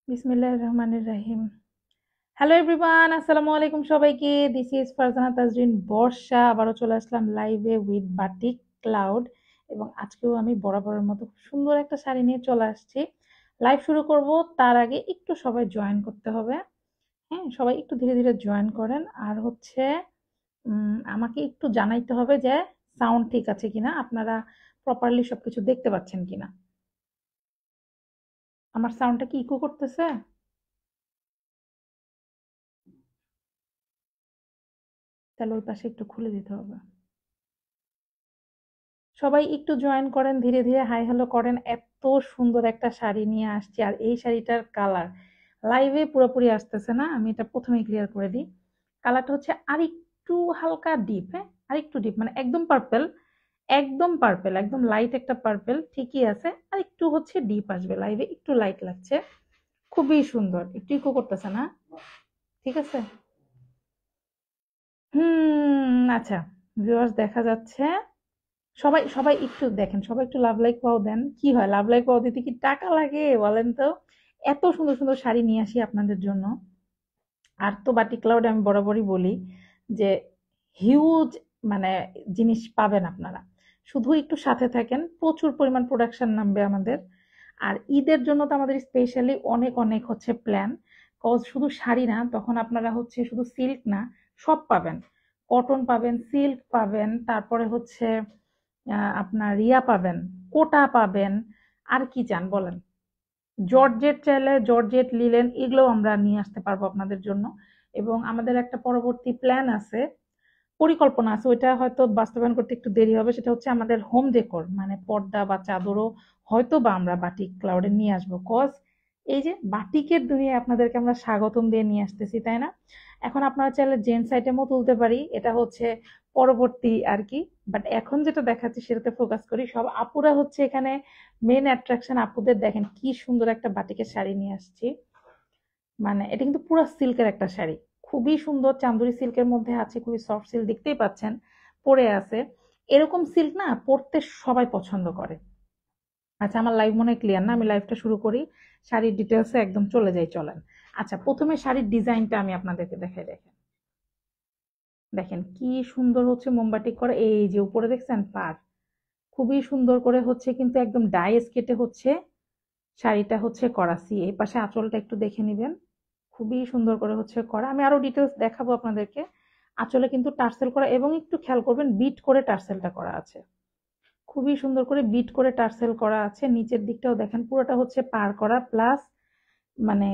বিসমিল্লাহির রহমানির রহিম। Hello everyone, আসসালামু আলাইকুম সবাইকে। দিস ইজ ফারজানা তাজরিন বর্ষা। আবারও চলে আসলাম লাইভে উইথ বাটিক ক্লাউড, এবং আজকেও আমি বরাবরের মতো খুব সুন্দর একটা শাড়ি নিয়ে চলে আসছি। লাইভ শুরু করব, তার আগে একটু সবাই জয়েন করতে হবে। হ্যাঁ, সবাই একটু ধীরে ধীরে জয়েন করেন। আর হচ্ছে আমাকে একটু জানাইতে হবে যে সাউন্ড ঠিক আছে কিনা, আপনারা প্রপারলি সবকিছু দেখতে পাচ্ছেন কিনা। আমার সাউন্ডটা কি ইকো করতেছে? তাহলে ওই পাশে একটু খুলে দিতে হবে। সবাই একটু জয়েন করেন, ধীরে ধীরে হাই হ্যালো করেন। এত সুন্দর একটা শাড়ি নিয়ে আসছি, আর এই শাড়িটার কালার লাইভে পুরোপুরি আসতেছে না, আমি এটা প্রথমেই ক্লিয়ার করে দিই। কালারটা হচ্ছে আরেকটু হালকা ডিপ, হ্যাঁ আরেকটু ডিপ, মানে একদম পার্পেল, একদম পার্পেল, একদম লাইট একটা পার্পেল ঠিকই আছে, আর একটু হচ্ছে ডিপ আসবে। লাইভে একটু লাইট লাগছে, খুবই সুন্দর। একটু ইকো করতেছে না? ঠিক আছে। আচ্ছা, ভিউয়ার্স দেখা যাচ্ছে। সবাই সবাই একটু দেখেন, সবাই একটু লাভ লাইক পাও দেন। কি হয়, লাভ লাইক পাও দিতে কি টাকা লাগে বলেন তো? এত সুন্দর সুন্দর শাড়ি নিয়ে আসি আপনাদের জন্য। আর তো বাটিক ক্লাউডে আমি বরাবরই বলি যে হিউজ মানে জিনিস পাবেন আপনারা, শুধু একটু সাথে থাকেন। প্রচুর পরিমাণ প্রোডাকশন নামবে আমাদের। আর ঈদের জন্য তো আমাদের স্পেশালি অনেক অনেক হচ্ছে প্ল্যান। কজ শুধু শাড়ি না, তখন আপনারা হচ্ছে শুধু সিল্ক না, সব পাবেন। কটন পাবেন, সিল্ক পাবেন, তারপরে হচ্ছে আপনার রিয়া পাবেন, কোটা পাবেন। আর কি চান বলেন? জর্জেট চাইলে জর্জেট, লিলেন এগুলোও আমরা নিয়ে আসতে পারবো আপনাদের জন্য। এবং আমাদের একটা পরবর্তী প্ল্যান আছে, পরিকল্পনা আছে, ওইটা হয়তো বাস্তবায়ন করতে একটু দেরি হবে। সেটা হচ্ছে আমাদের হোম ডেকোর, মানে পর্দা বা চাদরও হয়তো বা আমরা বাটিক ক্লাউডে নিয়ে আসবো। কজ এই যে বাটিকের দুনিয়ায় আপনাদেরকে আমরা স্বাগতম দিয়ে নিয়ে আসতেছি, তাই না? এখন আপনারা চাইলে জেন্টস আইটেমও তুলতে পারি, এটা হচ্ছে পরবর্তী আর কি। বাট এখন যেটা দেখাচ্ছি সেটাতে ফোকাস করি। সব আপুরা হচ্ছে এখানে মেন অ্যাট্রাকশন। আপুদের দেখেন কি সুন্দর একটা বাটিকের শাড়ি নিয়ে আসছি। মানে এটা কিন্তু পুরো সিল্কের একটা শাড়ি, খুবই সুন্দর। চান্দুরি সিল্কের মধ্যে আছে, খুবই সফট সিল্ক, দেখতেই পাচ্ছেন পরে আছে। এরকম সিল্ক না পরতে সবাই পছন্দ করে। আচ্ছা, আমার লাইভ মনে হয় ক্লিয়ার না, আমি লাইভটা শুরু করি। শাড়ির ডিটেলসে একদম চলে যাই, চলেন। আচ্ছা, প্রথমে শাড়ির ডিজাইনটা আমি আপনাদেরকে দেখাই। দেখেন, দেখেন কি সুন্দর হচ্ছে মোমবাটিক করা। এই যে উপরে দেখছেন পার, খুবই সুন্দর করে হচ্ছে কিন্তু একদম ডাইস কেটে হচ্ছে শাড়িটা হচ্ছে করাছি। এই পাশে আঁচলটা একটু দেখে নিবেন, খুবই সুন্দর করে হচ্ছে করা। আমি আরো ডিটেলস দেখাবো আপনাদেরকে। আঁচলে কিন্তু টার্সেল করা, এবং একটু খেয়াল করবেন বিট করে টার্সেলটা করা আছে। খুবই সুন্দর করে বিট করে টার্সেল করা আছে। নিচের দিকটাও দেখেন, পুরোটা হচ্ছে পার করা, প্লাস মানে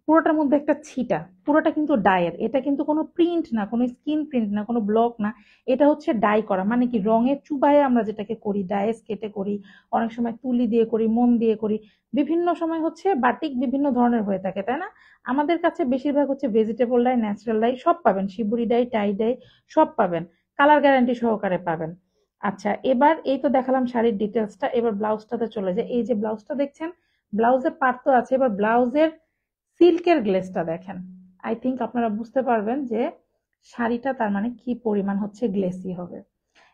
পুরোটার মধ্যে একটা ছিটা। পুরোটা কিন্তু ডাইয়ের, এটা কিন্তু কোনো প্রিন্ট না, কোনো স্কিন প্রিন্ট না, কোনো ব্লক না। এটা হচ্ছে ডাই করা, মানে কি রঙের চুবায়ে আমরা যেটাকে করি, ডাইস কেটে করি, অনেক সময় তুলি দিয়ে করি, মোম দিয়ে করি। বিভিন্ন সময় হচ্ছে বাটিক বিভিন্ন ধরনের হয়ে থাকে, তাই না? আমাদের কাছে বেশিরভাগ হচ্ছে ভেজিটেবল ডাই, ন্যাচারাল ডাই সব পাবেন, শিবুরি ডাই, টাই ডাই সব পাবেন, কালার গ্যারান্টি সহকারে পাবেন। আচ্ছা, এবার এই তো দেখালাম শাড়ির ডিটেলসটা, এবার ব্লাউজটাতে চলে যায়। এই যে ব্লাউজটা দেখছেন, ব্লাউজের পার্ট তো আছে, এবার ব্লাউজের সিল্কের গ্লেজটা দেখেন। আই থিংক আপনারা বুঝতে পারবেন যে শাড়িটা তার মানে কি পরিমাণ হচ্ছে গ্লেসি হবে।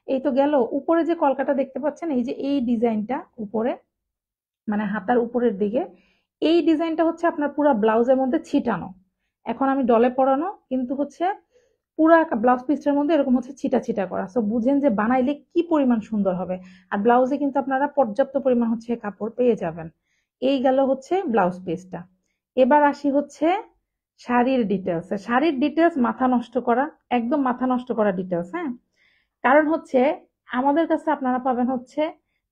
এই তো গেল। উপরে যে কলকাটা দেখতে পাচ্ছেন, এই যে এই ডিজাইনটা উপরে, মানে হাতার উপরের দিকে, এই ডিজাইনটা হচ্ছে আপনার পুরো ব্লাউজের মধ্যে ছিটানো। এখন আমি ডলে পরানো, কিন্তু হচ্ছে পুরা ব্লাউজ পিসটার মধ্যে এরকম হচ্ছে ছিটা ছিটা করা। সো বুঝেন যে বানাইলে কি পরিমাণ সুন্দর হবে। আর ব্লাউজে কিন্তু আপনারা পর্যাপ্ত পরিমাণ হচ্ছে কাপড় পেয়ে যাবেন। এই গেল হচ্ছে ব্লাউজ পিসটা। এবার আসি হচ্ছে শাড়ির ডিটেলস। শাড়ির ডিটেলস মাথা নষ্ট করা, একদম মাথা নষ্ট করা ডিটেলস, হ্যাঁ। কারণ হচ্ছে আমাদের কাছে আপনারা পাবেন হচ্ছে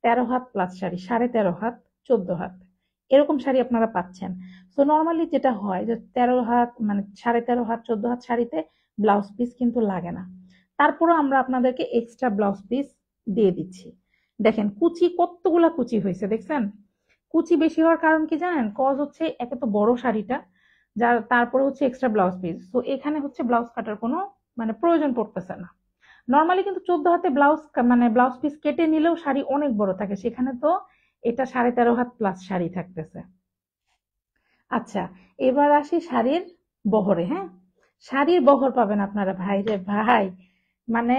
13 হাত প্লাস শাড়ি, 13.5 হাত, 14 হাত, এরকম শাড়ি আপনারা পাচ্ছেন। তো নর্মালি যেটা হয় যে 13 হাত মানে 13.5 হাত, 14 হাত শাড়িতে ব্লাউজ পিস কিন্তু লাগে না। তারপরও আমরা আপনাদেরকে এক্সট্রা ব্লাউজ পিস দিয়ে দিচ্ছি। দেখেন কুচি, কতগুলা কুচি হয়েছে দেখছেন। কুচি বেশি হওয়ার কারণ কি জানেন? কজ হচ্ছে একে তো বড় শাড়িটা, যার তারপরে হচ্ছে এক্সট্রা ব্লাউজ পিস, তো এখানে হচ্ছে ব্লাউজ কাটার কোনো মানে প্রয়োজন পড়তেছে না। নর্মালি কিন্তু 14 হাতে ব্লাউজ মানে ব্লাউজ পিস কেটে নিলেও শাড়ি অনেক বড় থাকে, সেখানে তো এটা 13.5 হাত প্লাস শাড়ি থাকতেছে। আচ্ছা, এবার আসি শাড়ির বহরে, হ্যাঁ। শাড়ির বহর পাবেন আপনারা ভাই রে ভাই, মানে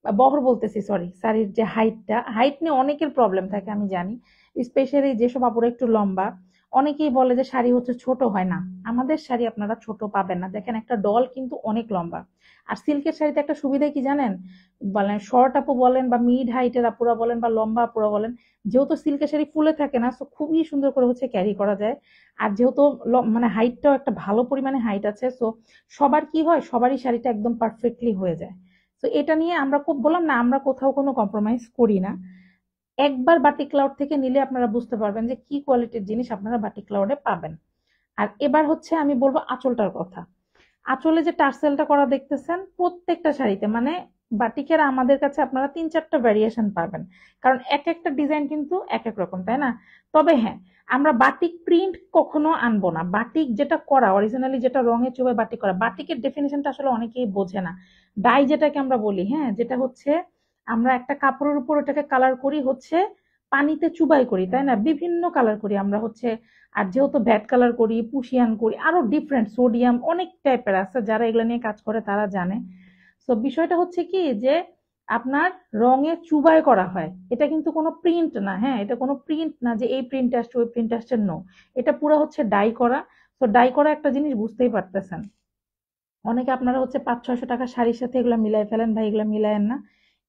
বহর বলতেছি, সরি, শাড়ির যে হাইটটা, হাইট নিয়ে অনেকের প্রবলেম থাকে আমি জানি, স্পেশালি যেসব আপুরা একটু লম্বা। অনেকেই বলে যে শাড়ি হচ্ছে ছোট হয় না, আমাদের শাড়ি আপনারা ছোট পাবেন না। দেখেন একটা ডল কিন্তু অনেক লম্বা। আর সিল্কের শাড়িতে একটা সুবিধা কি জানেন, বলেন শর্ট আপু বলেন বা মিড হাইটের আপুরা বলেন বা লম্বা আপুরা বলেন, যেহেতু সিল্কের শাড়ি ফুলে থাকে না, তো খুবই সুন্দর করে হচ্ছে ক্যারি করা যায়। আর যেহেতু মানে হাইটটাও একটা ভালো পরিমাণে হাইট আছে, সো সবার কি হয়, সবারই শাড়িটা একদম পারফেক্টলি হয়ে যায়। তো এটা নিয়ে আমরা খুব বললাম না, আমরা কোথাও কোনো কম্প্রোমাইজ করি না। একবার বাটিক ক্লাউড থেকে নিলে আপনারা বুঝতে পারবেন যে কি কোয়ালিটির জিনিস আপনারা বাটিক ক্লাউডে পাবেন। আর এবার হচ্ছে আমি বলবো আঁচলটার কথা। আঁচলে যে টার্সেলটা করা দেখতেছেন প্রত্যেকটা শাড়িতে, মানে বাটিকের আমাদের কাছে আপনারা 3-4টা ভ্যারিয়েশন পাবেন, কারণ এক একটা ডিজাইন কিন্তু এক এক রকম, তাই না? তবে হ্যাঁ, আমরা বাটিক প্রিন্ট কখনো আনবো না। বাটিক যেটা করা অরিজিনালি, যেটা রঙে চোবে বাটিক করা, বাটিকের ডেফিনেশনটা আসলে অনেকেই বোঝে না। ডাই যেটাকে আমরা বলি, হ্যাঁ, যেটা হচ্ছে আমরা একটা কাপড়ের উপর ওটাকে কালার করি হচ্ছে পানিতে চুবাই করি, তাই না? বিভিন্ন কালার করি আমরা হচ্ছে। আর যেহেতু ভ্যাট কালার করি, পুশিয়ান করি, আরো ডিফারেন্ট সোডিয়াম অনেক টাইপের আছে, যারা এগুলো নিয়ে কাজ করে তারা জানে। তো বিষয়টা হচ্ছে কি যে আপনার রঙে চুবাই করা হয়, এটা কিন্তু কোনো প্রিন্ট না। হ্যাঁ, এটা কোনো প্রিন্ট না যে এই প্রিন্ট আসছে ওই প্রিন্ট আসছে, নো। এটা পুরো হচ্ছে ডাই করা। তো ডাই করা একটা জিনিস বুঝতেই পারতেছেন। অনেকে আপনারা হচ্ছে 500-600 টাকা শাড়ির সাথে এগুলা মিলাই ফেলেন, ভাই এগুলা মিলায়েন না।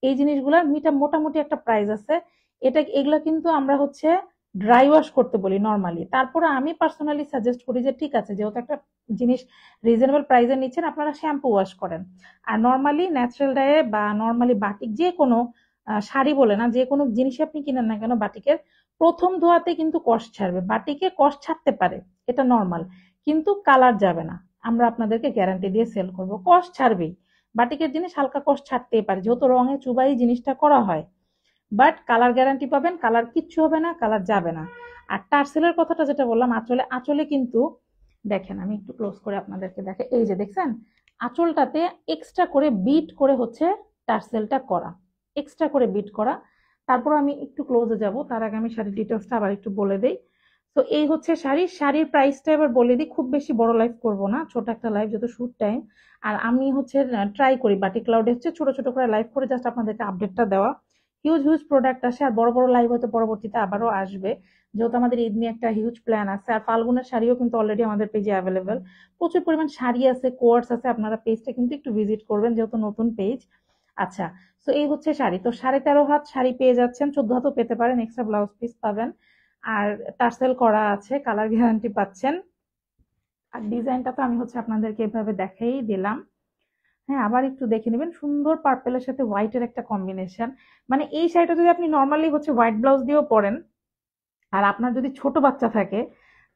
এই জিনিসগুলার মোটামুটি একটা প্রাইস আছে। এগুলা কিন্তু আমরা হচ্ছে ড্রাই ওয়াশ করতে বলি নর্মালি। তারপরে আমি পার্সোনালি সাজেস্ট করি যে ঠিক আছে, যেহেতু একটা জিনিস রিজনেবল প্রাইসে নিচ্ছেন, আপনারা শ্যাম্পু ওয়াশ করেন। আর নর্মালি ন্যাচারাল ডায়ে বা নর্মালি বাটিক যে কোনো শাড়ি বলে না, যে কোনো জিনিস আপনি কিনেন না কেন বাটিকের, প্রথম ধোয়াতে কিন্তু কষ ছাড়বে। বাটিকে কষ ছাড়তে পারে, এটা নর্মাল, কিন্তু কালার যাবে না। আমরা আপনাদেরকে গ্যারান্টি দিয়ে সেল করব, কষ্ট ছাড়বেই। বাটিকের জিনিস হালকা কষ্ট ছাড়তেই পারে, যেহেতু রঙে চুবাই জিনিসটা করা হয়। বাট কালার গ্যারান্টি পাবেন, কালার কিচ্ছু হবে না, কালার যাবে না। আর টার্সেলের কথাটা যেটা বললাম, আঁচলে আঁচলে কিন্তু দেখেন, আমি একটু ক্লোজ করে আপনাদেরকে দেখে, এই যে দেখছেন আঁচলটাতে এক্সট্রা করে বিট করে হচ্ছে টার্সেলটা করা, এক্সট্রা করে বিট করা। তারপর আমি একটু ক্লোজে যাব, তার আগে আমি শাড়ির ডিটেলসটা আবার একটু বলে দেই। তো এই হচ্ছে শাড়ির প্রাইসটা এবার বলে দিই, খুব বেশি বড় লাইভ করব না, ছোট একটা লাইভ, যত শুট টাইম। আর আমি হচ্ছে ট্রাই করি বাটিক ক্লাউডে হচ্ছে ছোট ছোট করে লাইভ করে জাস্ট আপনাদেরকে আপডেটটা দেওয়া। হিউজ হিউজ প্রোডাক্ট আসে, আর বড় বড় লাইভ হয়তো পরবর্তীতে আবারও আসবে, যেহেতু আমাদের ঈদ নিয়ে একটা হিউজ প্ল্যান আছে। আর ফাল্গুনের শাড়িও কিন্তু অলরেডি আমাদের পেজে অ্যাভেলেবেল, প্রচুর পরিমাণ শাড়ি আছে, কোয়ার্স আছে। আপনারা পেজটা কিন্তু একটু ভিজিট করবেন, যেহেতু নতুন পেজ। আচ্ছা, তো এই হচ্ছে শাড়ি। তো 13.5 হাত শাড়ি পেয়ে যাচ্ছেন, 14 হাতও পেতে পারেন, এক্সট্রা ব্লাউজ পিস পাবেন। আর টার্সেল করা আছে, কালার গ্যারান্টি পাচ্ছেন। আর ডিজাইনটা তো আমি হচ্ছে আপনাদেরকে এভাবে দেখাই দিলাম। হ্যাঁ, আবার একটু দেখে নেবেন, সুন্দর পার্পেলের সাথে হোয়াইটের একটা কম্বিনেশন। মানে এই শাড়িটা যদি আপনি নর্মালি হচ্ছে হোয়াইট ব্লাউজ দিয়েও পরেন, আর আপনার যদি ছোট বাচ্চা থাকে,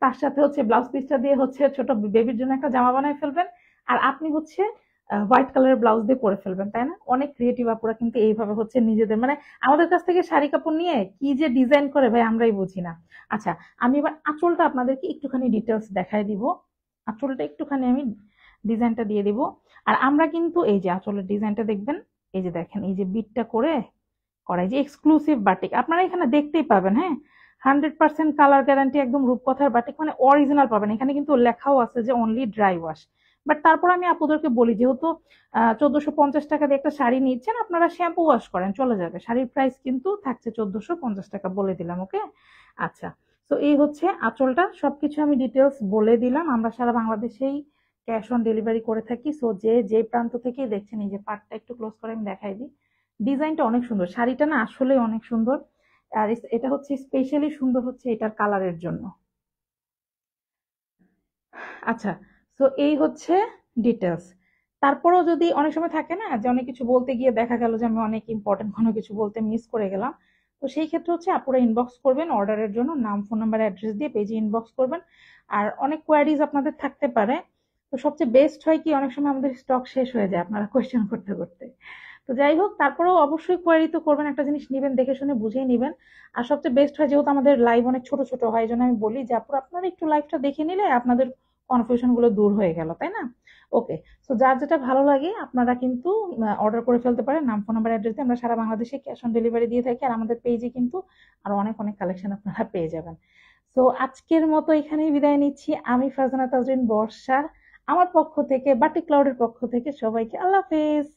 তার সাথে হচ্ছে ব্লাউজ পিসটা দিয়ে হচ্ছে ছোট বেবির জন্য একটা জামা বানায় ফেলবেন, আর আপনি হচ্ছে হোয়াইট কালারের ব্লাউজ দিয়ে পরে ফেলবেন, তাই না? অনেক ক্রিয়েটিভ আপুরা কিন্তু এইভাবে হচ্ছে নিজেদের, মানে আমাদের কাছ থেকে শাড়ি কাপড় নিয়ে কি যে ডিজাইন করে ভাই আমরাই বুঝি না। আচ্ছা, আমি এবার আঁচলটা আপনাদেরকে একটুখানি ডিটেলস দেখাই দিব। আঁচলটা একটুখানি আমি ডিজাইনটা দিয়ে দিব। আর আমরা কিন্তু এই যে আঁচলের ডিজাইনটা দেখবেন, এই যে দেখেন, এই যে বিটটা করে করা, এই যে এক্সক্লুসিভ বাটিক আপনারা এখানে দেখতেই পাবেন। হ্যাঁ, 100% কালার গ্যারান্টি, একদম রূপকথার বাটিক, মানে অরিজিনাল পাবেন। এখানে কিন্তু লেখাও আছে যে অনলি ড্রাই ওয়াশ। বাট তারপর আমি আপুদেরকে বলি, যেহেতু 1450 টাকা দিয়ে একটা শাড়ি নিচ্ছেন, আপনারা শ্যাম্পু ওয়াশ করেন চলে যাবে, শাড়ির প্রাইস কিন্তু থাকছে 1450 টাকা, বলে দিলাম। ওকে, আচ্ছা। তো এই হচ্ছে আঁচলটা, সবকিছু আমি ডিটেলস বলে দিলাম। আমরা সারা বাংলাদেশেই ক্যাশ অন ডেলিভারি করে থাকি। সো যে প্রান্ত থেকেই দেখছেন, এই যে পার্টটা একটু ক্লোজ করে আমি দেখাই দিই। ডিজাইনটা অনেক সুন্দর, শাড়িটা না আসলে অনেক সুন্দর। আর এটা হচ্ছে স্পেশালি সুন্দর হচ্ছে এটার কালারের জন্য। আচ্ছা, তো এই হচ্ছে ডিটেলস। তারপরেও যদি অনেক সময় থাকে না যে অনেক কিছু বলতে গিয়ে দেখা গেল যে আমি অনেক ইম্পর্টেন্ট কোনো কিছু বলতে মিস করে গেলাম, তো সেই ক্ষেত্রে হচ্ছে আপুরা ইনবক্স করবেন অর্ডারের জন্য, নাম ফোন নাম্বার অ্যাড্রেস দিয়ে পেজে ইনবক্স করবেন। আর অনেক কোয়ারিজ আপনাদের থাকতে পারে, তো সবচেয়ে বেস্ট হয় কি, অনেক সময় আমাদের স্টক শেষ হয়ে যায় আপনারা কোয়েশ্চেন করতে করতে। তো যাই হোক, তারপরেও অবশ্যই কোয়ারি তো করবেন, একটা জিনিস নিবেন দেখে শুনে বুঝেই নিবেন। আর সবচেয়ে বেস্ট হয়, যেহেতু আমাদের লাইভ অনেক ছোট ছোট হয়, এই জন্য আমি বলি যে আপুরা আপনারা একটু লাইভটা দেখে নিলে আপনাদের কনফিউশন গুলো দূর হয়ে গেল, তাই না? ওকে, সো যার যেটা ভালো লাগে আপনারা কিন্তু অর্ডার করে ফেলতে পারেন, নাম ফোন নাম্বার অ্যাড্রেস দিয়ে। আমরা সারা বাংলাদেশে ক্যাশ অন ডেলিভারি দিয়ে থাকি, আর আমাদের পেজে কিন্তু আরো অনেক অনেক কালেকশন আপনারা পেয়ে যাবেন। তো আজকের মতো এখানেই বিদায় নিচ্ছি, আমি ফারজানা তাজরিন বর্ষা, আমার পক্ষ থেকে, বাটিক ক্লাউডের পক্ষ থেকে সবাইকে আল্লাহ হাফেজ।